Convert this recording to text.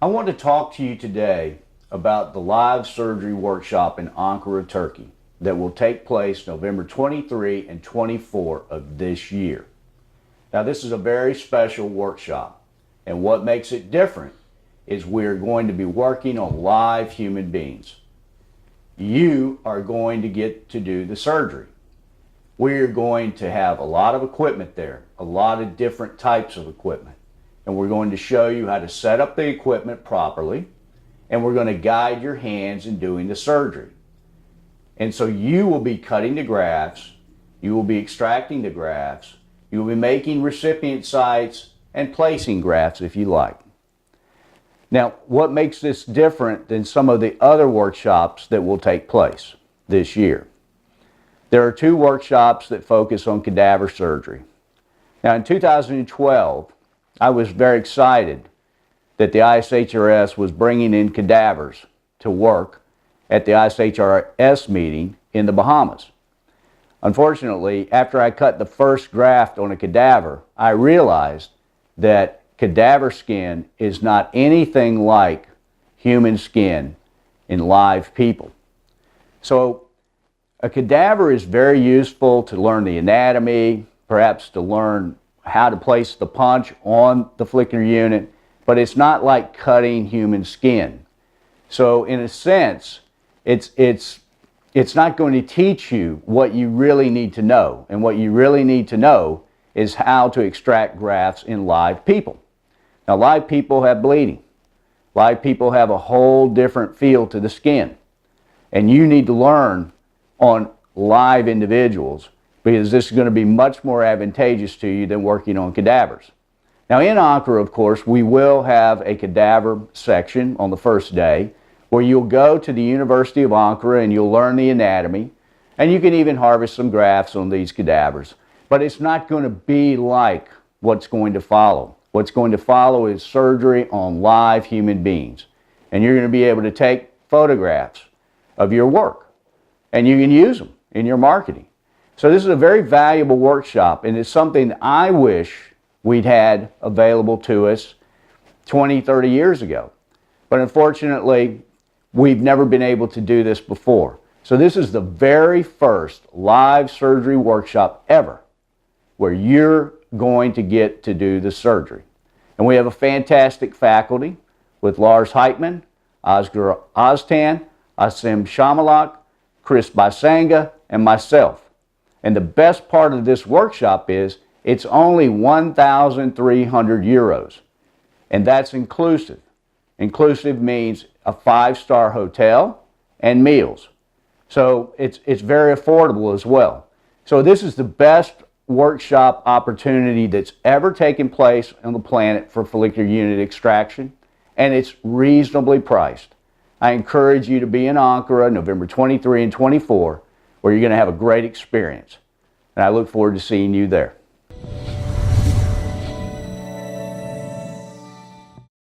I want to talk to you today about the live surgery workshop in Ankara, Turkey that will take place November 23 and 24 of this year. Now, this is a very special workshop, and what makes it different is we're going to be working on live human beings. You are going to get to do the surgery. We're going to have a lot of equipment there, a lot of different types of equipment. And we're going to show you how to set up the equipment properly, and we're going to guide your hands in doing the surgery. And so you will be cutting the grafts, you will be extracting the grafts, you will be making recipient sites and placing grafts if you like. Now, what makes this different than some of the other workshops that will take place this year? There are two workshops that focus on cadaver surgery. Now, in 2012, I was very excited that the ISHRS was bringing in cadavers to work at the ISHRS meeting in the Bahamas. Unfortunately, after I cut the first graft on a cadaver, I realized that cadaver skin is not anything like human skin in live people. So a cadaver is very useful to learn the anatomy, perhaps to learn how to place the punch on the follicular unit, but it's not like cutting human skin. So in a sense, it's not going to teach you what you really need to know. And what you really need to know is how to extract grafts in live people. Now, live people have bleeding. Live people have a whole different feel to the skin. And you need to learn on live individuals, because this is going to be much more advantageous to you than working on cadavers. Now, in Ankara, of course, we will have a cadaver section on the first day where you'll go to the University of Ankara and you'll learn the anatomy, and you can even harvest some grafts on these cadavers. But it's not going to be like what's going to follow. What's going to follow is surgery on live human beings. And you're going to be able to take photographs of your work, and you can use them in your marketing. So this is a very valuable workshop, and it's something that I wish we'd had available to us 20, 30 years ago. But unfortunately, we've never been able to do this before. So this is the very first live surgery workshop ever where you're going to get to do the surgery. And we have a fantastic faculty with Lars Heitman, Oscar Oztan, Asim Shamalak, Chris Basanga, and myself. And the best part of this workshop is it's only 1,300 euros. And that's inclusive. Inclusive means a 5-star hotel and meals. So it's very affordable as well. So this is the best workshop opportunity that's ever taken place on the planet for follicular unit extraction, and it's reasonably priced. I encourage you to be in Ankara November 23 and 24, where you're going to have a great experience. And I look forward to seeing you there.